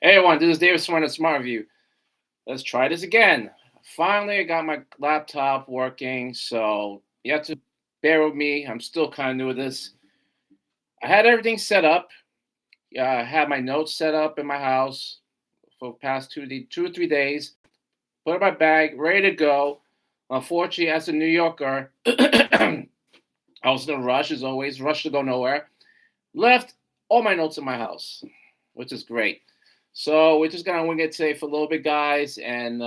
Hey everyone, this is David Swan at Smart Review. Let's try this again. Finally, I got my laptop working, so you have to bear with me. I'm still kind of new at this. I had everything set up. I had my notes set up in my house for the past 2 or 3 days. Put in my bag, ready to go. Unfortunately, as a New Yorker, I was in a rush, as always, rush to go nowhere. Left all my notes in my house, which is great. So we're just gonna wing it today for a little bit, guys, and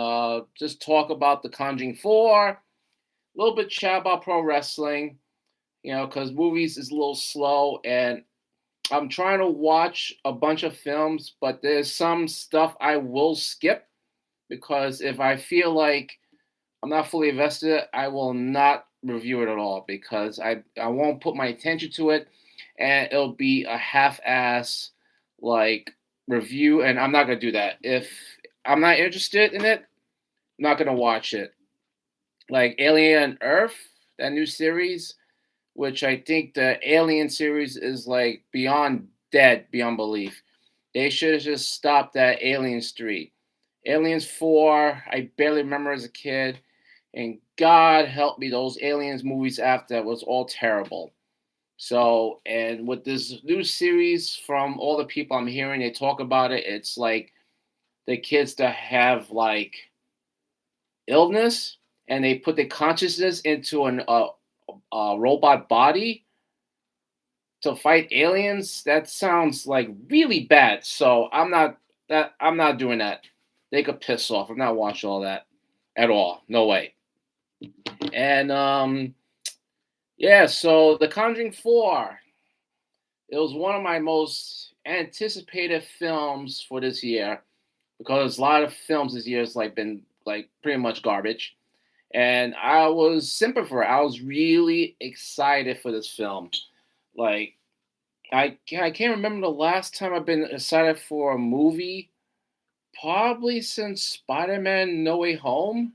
just talk about the Conjuring 4, a little bit chat about pro wrestling, because movies is a little slow, and I'm trying to watch a bunch of films, but there's some stuff I will skip because if I feel like I'm not fully invested, I will not review it at all because I won't put my attention to it, and it'll be a half-ass like review, and I'm not gonna do that. If I'm not interested in it, I'm not gonna watch it. Like Alien Earth, that new series, which I think the Alien series is like beyond dead, beyond belief. They should have just stopped that Aliens 3. Aliens 4, I barely remember as a kid. And God help me, those Aliens movies after that was all terrible. So, and with this new series from all the people I'm hearing, they talk about it. It's like the kids that have like illness and they put their consciousness into a robot body to fight aliens. That sounds like really bad. So I'm not doing that. They could piss off. I'm not watching all that at all. No way. And yeah, so The Conjuring 4. It was one of my most anticipated films for this year because a lot of films this year has like been like pretty much garbage. And I was simping for it. I was really excited for this film. Like I can't remember the last time I've been excited for a movie. Probably since Spider-Man No Way Home.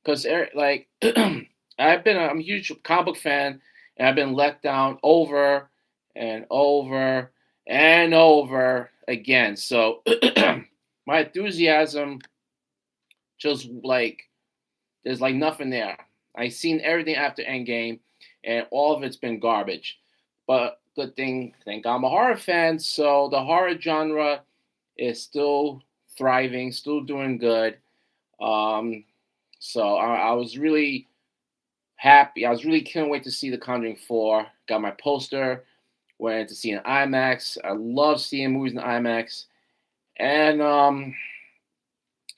Because like I'm a huge comic book fan, and I've been let down over and over and over again. So my enthusiasm just like there's like nothing there. I seen everything after Endgame, and all of it's been garbage. But good thing, thank God I'm a horror fan, so the horror genre is still thriving, still doing good. Um, so I was really happy. I was really can't wait to see The Conjuring 4. Got my poster. Went to see an IMAX. I love seeing movies in IMAX. And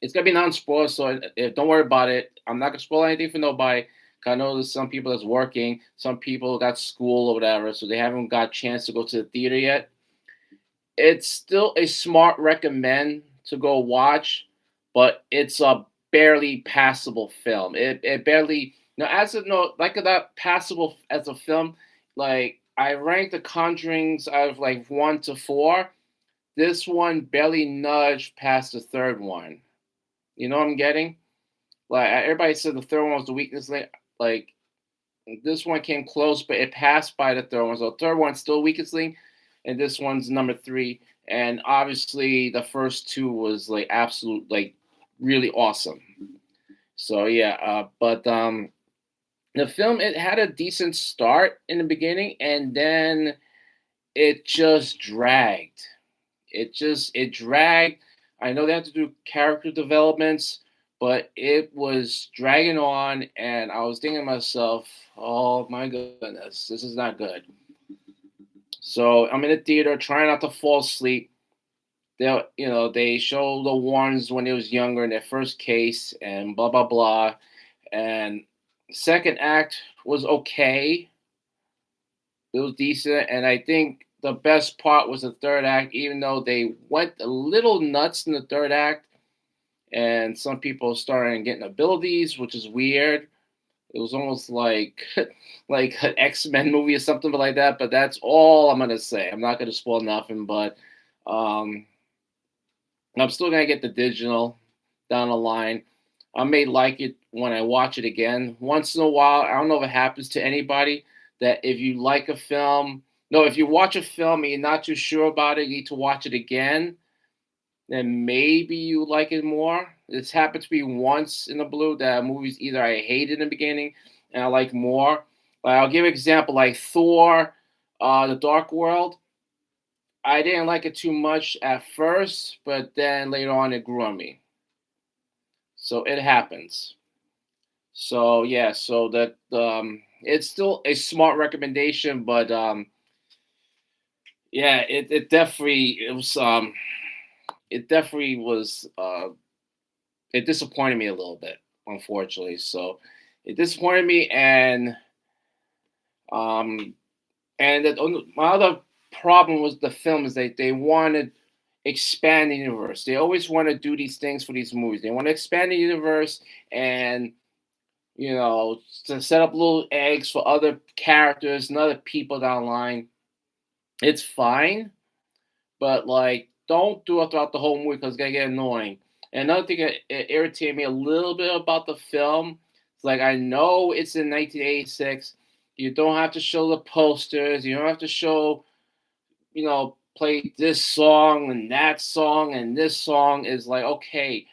it's gonna be non-spoiler, so don't worry about it. I'm not gonna spoil anything for nobody. 'Cause I know there's some people that's working, some people got school or whatever, so they haven't got a chance to go to the theater yet. It's still a smart recommend to go watch, but it's a barely passable film. It barely now as a no like that passable as a film. Like I ranked The Conjurings out of like 1 to 4. This one barely nudged past the third one. You know what I'm getting? Like everybody said, the third one was the weakness. Like this one came close, but it passed by the third one. So the third one's still weakest link, and this one's number 3. And obviously, the first two was like absolute, like really awesome. So yeah, but the film it had a decent start in the beginning, and then it just dragged. It dragged. I know they have to do character developments, but it was dragging on, and I was thinking to myself, "Oh my goodness, this is not good." So I'm in the theater trying not to fall asleep. They show the Warrens when they was younger in their first case, and blah blah blah. And second act was okay. It was decent, and I think the best part was the third act, even though they went a little nuts in the third act, and some people started getting abilities, which is weird. It was almost like like an X-Men movie or something like that. But that's all I'm gonna say. I'm not gonna spoil nothing, but um, I'm still gonna get the digital down the line. I may like it when I watch it again. Once in a while, I don't know if it happens to anybody that if you like a film, no, if you watch a film and you're not too sure about it, you need to watch it again. then maybe you like it more. It's happened to me once in the blue that movies either I hated in the beginning and I like more. Like I'll give an example, like Thor, The Dark World. I didn't like it too much at first, but then later on it grew on me. So it happens. So yeah, so that it's still a smart recommendation, but yeah, it definitely was it disappointed me a little bit, unfortunately. So it disappointed me, um, my other problem was the film is they wanted expand the universe. They always want to do these things for these movies. They want to expand the universe and to set up little eggs for other characters and other people down the line. It's fine, but like don't do it throughout the whole movie because it's gonna get annoying. And another thing that irritated me a little bit about the film is like I know it's in 1986. You don't have to show the posters. You don't have to show play this song and that song and this song is like okay,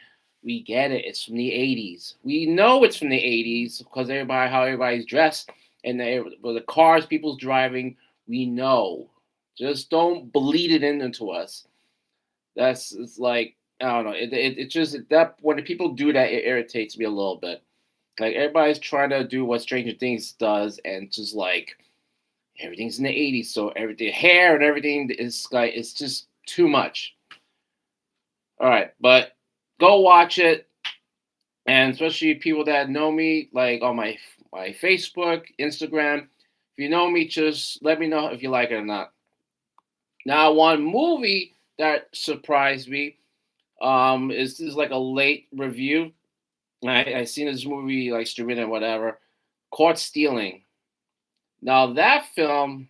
we get it. It's from the 80s. We know it's from the 80s because how everybody's dressed and the cars people's driving. We know. Just don't bleed it into us. It's like I don't know. It just that when the people do that, it irritates me a little bit. Like everybody's trying to do what Stranger Things does, and just like everything's in the 80s, so everything hair and everything is like it's just too much. All right, but go watch it, and especially people that know me, like on my Facebook, Instagram. If you know me, just let me know if you like it or not. Now, one movie that surprised me is like a late review. I seen this movie like streaming and whatever. Caught Stealing. Now that film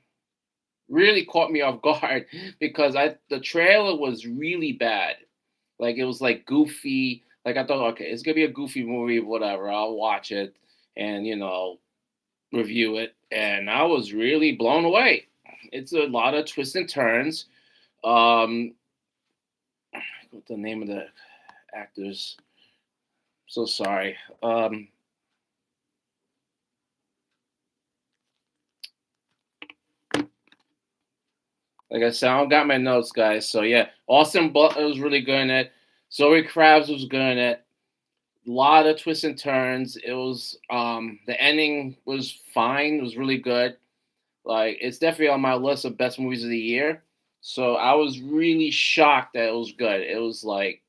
really caught me off guard because I the trailer was really bad. Like it was like goofy. Like I thought, okay, it's gonna be a goofy movie, whatever. I'll watch it and review it. And I was really blown away. It's a lot of twists and turns. Um, what's the name of the actors? So sorry. Like I said, I don't got my notes, guys. So yeah, Austin Butler was really good in it. Zoe Kravitz was good in it. A lot of twists and turns. It was the ending was fine. It was really good. Like it's definitely on my list of best movies of the year. So I was really shocked that it was good. It was like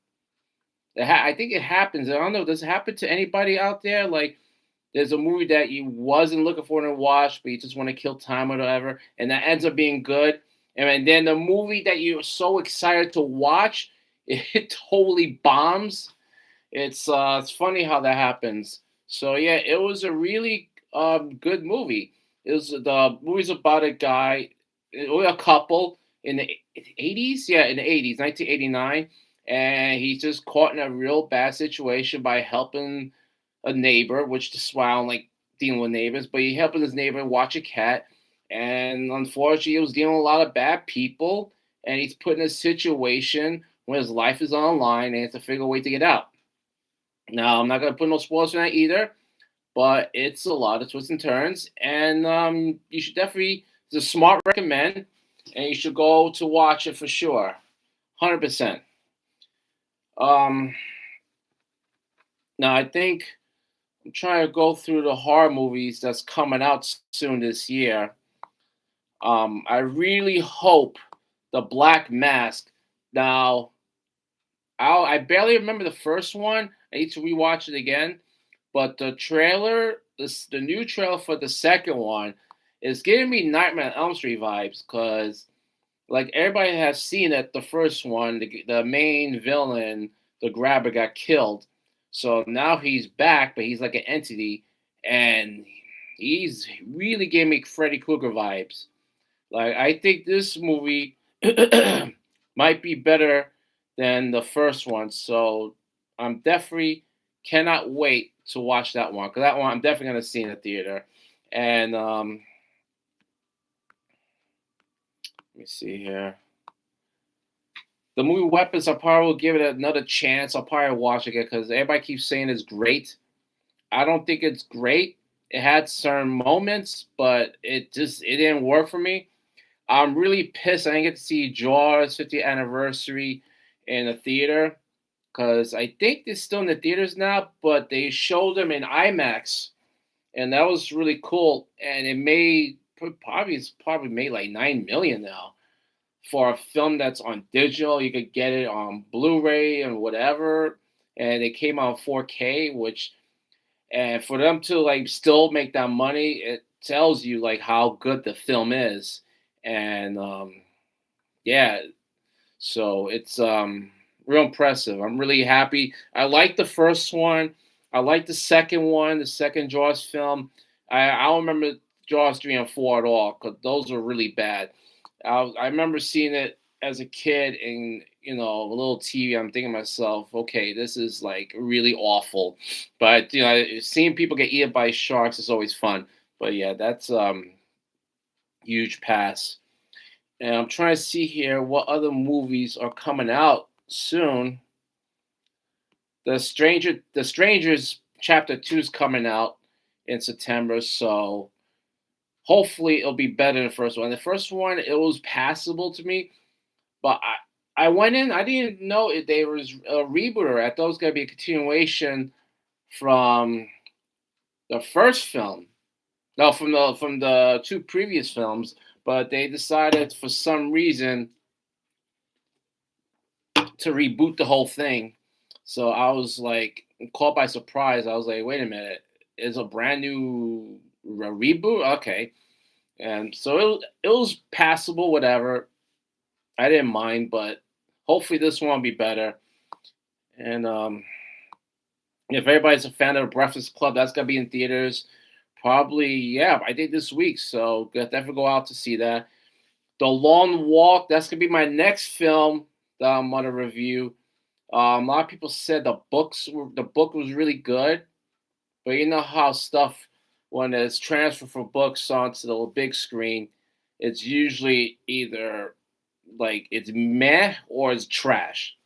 I think it happens. I don't know. Does it happen to anybody out there? Like there's a movie that you wasn't looking for to watch, but you just want to kill time or whatever, and that ends up being good. And then the movie that you're so excited to watch, it totally bombs. It's funny how that happens. So yeah, it was a really good movie. It was the movie's about a guy, a couple in the 80s. Yeah, in the 80s, 1989, and he's just caught in a real bad situation by helping a neighbor, which is why I don't like dealing with neighbors, but he helping his neighbor watch a cat. And unfortunately, he was dealing with a lot of bad people, and he's put in a situation where his life is on the line and he has to figure a way to get out. Now, I'm not going to put no spoilers on that either, but it's a lot of twists and turns, and you should definitely, it's a smart recommend, and you should go to watch it for sure. 100%. Um, Now, I think I'm trying to go through the horror movies that's coming out soon this year. I really hope the Black Mask. Now, I barely remember the first one. I need to rewatch it again. But the new trailer for the second one is giving me Nightmare on Elm Street vibes because, like everybody has seen it, the first one, the main villain, the grabber, got killed. So now he's back, but he's like an entity, and he's really giving me Freddy Krueger vibes. Like I think this movie might be better than the first one, so I'm definitely cannot wait to watch that one because that one I'm definitely gonna see in the theater. And let me see here. The movie Weapons, I probably will give it another chance. I'll probably watch it again because everybody keeps saying it's great. I don't think it's great. It had certain moments, but it didn't work for me. I'm really pissed I didn't get to see Jaws 50th anniversary in the theater because I think they're still in the theaters now, but they showed them in IMAX, and that was really cool. And it made probably made like 9 million now for a film that's on digital. You could get it on Blu-ray and whatever, and it came out 4K, which and for them to like still make that money, it tells you like how good the film is. And yeah, so it's real impressive. I'm really happy. I like the first one. I like the second one, the second Jaws film. I don't remember Jaws 3 and 4 at all because those are really bad. I remember seeing it as a kid and a little TV. I'm thinking to myself, okay, this is like really awful. But seeing people get eaten by sharks is always fun. But yeah, that's huge pass. And I'm trying to see here what other movies are coming out soon. The Strangers Chapter 2 is coming out in September, so hopefully it'll be better than the first one. The first one, it was passable to me, but I went in, I didn't know if there was a rebooter. I thought it was gonna be a continuation from the first film. No, from the two previous films, but they decided for some reason to reboot the whole thing. So I was like caught by surprise. I was like, wait a minute, it's a brand new reboot? Okay. And so it was passable, whatever. I didn't mind, but hopefully this one will be better. And if everybody's a fan of the Breakfast Club, that's gonna be in theaters. Probably, yeah, I did this week, so definitely go out to see that. The Long Walk, that's gonna be my next film that I'm gonna review. A lot of people said the book was really good, but you know how stuff when it's transferred from books onto the big screen, it's usually either like it's meh or it's trash.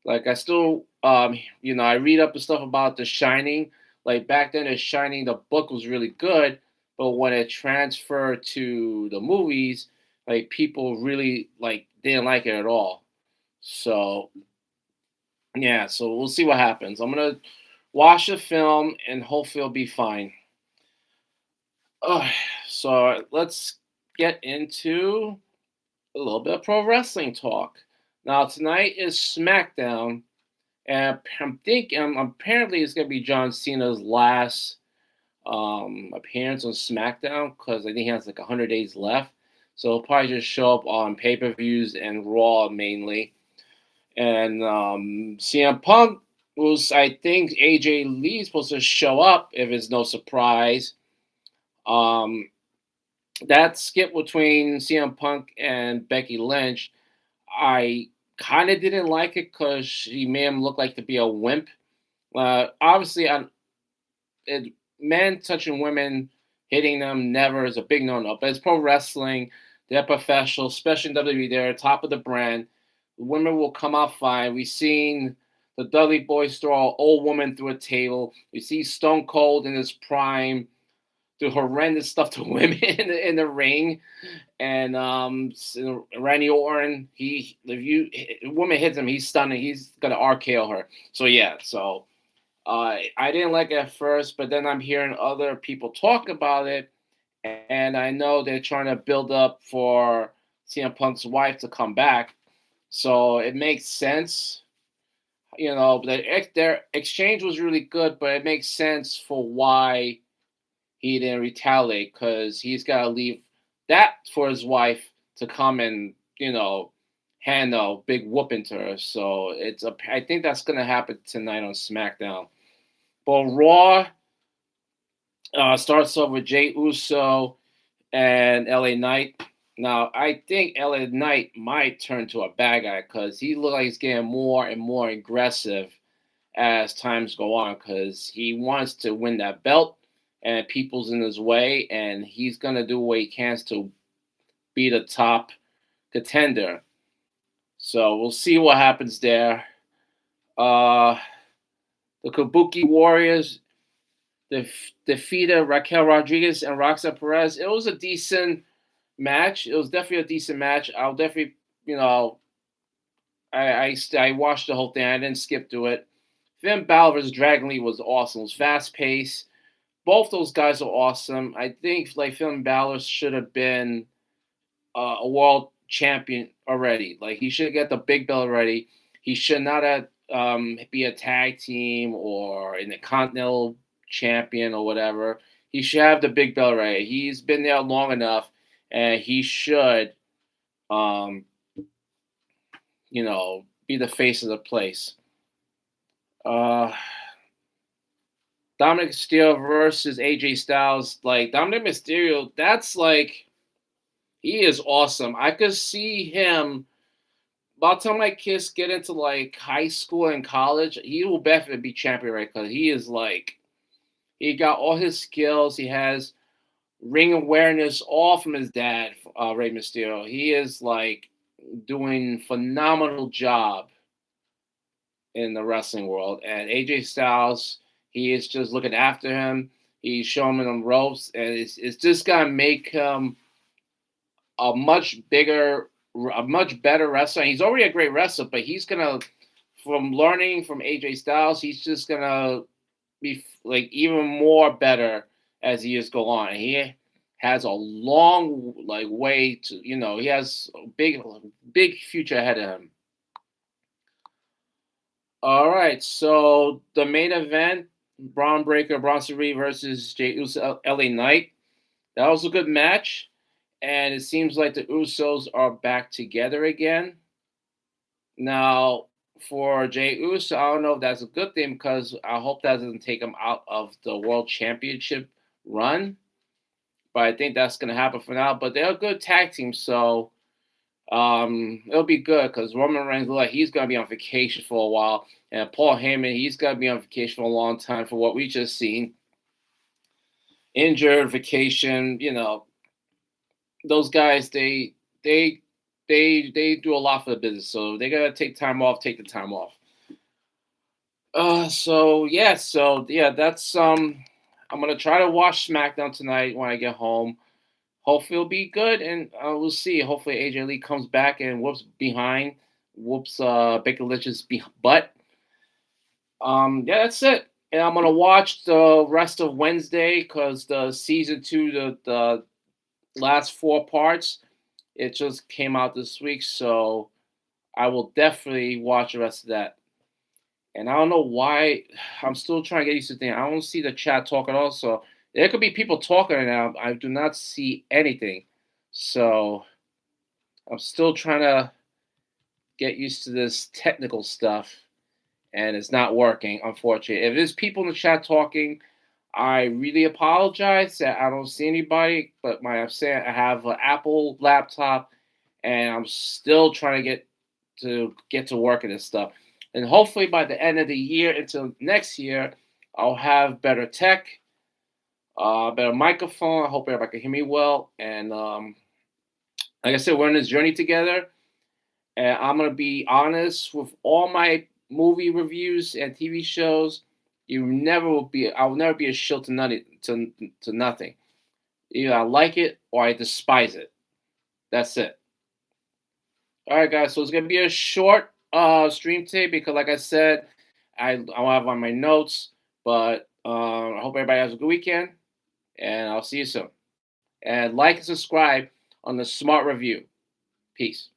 Like I still, I read up the stuff about The Shining. Like back then, The Shining, the book was really good, but when it transferred to the movies, like people really like didn't like it at all. So yeah, so we'll see what happens. I'm gonna watch the film and hopefully it'll be fine. Uh, so let's get into a little bit of pro wrestling talk. Now tonight is SmackDown, and I'm thinking apparently it's gonna be John Cena's last appearance on SmackDown because I think he has like 100 days left. So he'll probably just show up on pay-per-views and Raw mainly. And CM Punk was, I think, AJ Lee is supposed to show up if it's no surprise. Um, that skip between CM Punk and Becky Lynch, I kind of didn't like it because she made him look like to be a wimp. Obviously, men touching women, hitting them, never is a big no-no. But it's pro wrestling. They're professional, especially in WWE. They're top of the brand. Women will come out fine. We've seen the Dudley Boys throw an old woman through a table. We see Stone Cold in his prime do horrendous stuff to women in the ring. And Randy Orton, if a woman hits him, he's stunning. He's gonna RKO her. So yeah, I didn't like it at first, but then I'm hearing other people talk about it, and I know they're trying to build up for CM Punk's wife to come back. So it makes sense. Their exchange was really good, but it makes sense for why he didn't retaliate because he's got to leave that for his wife to come and hand a big whooping to her. So I think that's gonna happen tonight on SmackDown. But Raw starts off with Jey Uso and LA Knight. Now, I think LA Knight might turn to a bad guy because he looks like he's getting more and more aggressive as times go on because he wants to win that belt and people's in his way, and he's going to do what he can to be the top contender. So we'll see what happens there. Uh, the Kabuki Warriors defeated Raquel Rodriguez and Roxa Perez. It was a decent match. It was definitely a decent match. I'll definitely, you know, I watched the whole thing. I didn't skip through it. Finn Balor versus Dragon Lee was awesome. It was fast paced. Both those guys are awesome. I think like Finn Balor should have been a world champion already. Like he should get the big belt already. He should not have be a tag team or in the Continental champion or whatever. He should have the big belt already. He's been there long enough, and he should, um, be the face of the place. Uh, Dominic Mysterio versus AJ Styles. Like Dominic Mysterio, that's like he is awesome. I could see him. By the time my kids get into like high school and college, he will definitely be champion, right? Because he is like he got all his skills. He has ring awareness all from his dad, Rey Mysterio. He is like doing phenomenal job in the wrestling world. And AJ Styles, he is just looking after him. He's showing him the ropes, and it's just gonna make him a much bigger, a much better wrestler. He's already a great wrestler, but he's gonna, from learning from AJ Styles, he's just gonna be like even more better as the years go on. He has a long like way to, he has a big future ahead of him. All right, so the main event, Braun Breaker, Bronson Reed versus Jey Uso, LA Knight. That was a good match, and it seems like the Usos are back together again. Now, for Jey Uso, I don't know if that's a good thing because I hope that doesn't take him out of the World Championship run. But I think that's going to happen for now. But they're a good tag team, so it'll be good because Roman Reigns, like he's going to be on vacation for a while, and Paul Heyman, he's going to be on vacation for a long time for what we just seen. Injured, vacation, those guys, they do a lot for the business, so they gotta take time off. Take the time off. So yeah, that's I'm gonna try to watch SmackDown tonight when I get home. Hopefully it'll be good, and we'll see. Hopefully AJ Lee comes back and whoops Baker Lynch's butt. Yeah, that's it. And I'm gonna watch the rest of Wednesday because the season two, the last four parts, it just came out this week, so I will definitely watch the rest of that. And I don't know why I'm still trying to get used to things. I don't see the chat talking also. There could be people talking right now. I do not see anything. So I'm still trying to get used to this technical stuff. And it's not working, unfortunately. If there's people in the chat talking, I really apologize that I don't see anybody. But I'm saying I have an Apple laptop, and I'm still trying to get to work in this stuff. And hopefully by the end of the year until next year, I'll have better tech, better microphone. I hope everybody can hear me well. And like I said, we're in this journey together. And I'm gonna be honest with all my movie reviews and TV shows. I will never be a shill to nothing. To nothing. Either I like it or I despise it. That's it. All right, guys. So it's gonna be a short stream today because, like I said, I'll have on my notes. But I hope everybody has a good weekend, and I'll see you soon. And like and subscribe on the Smart Review. Peace.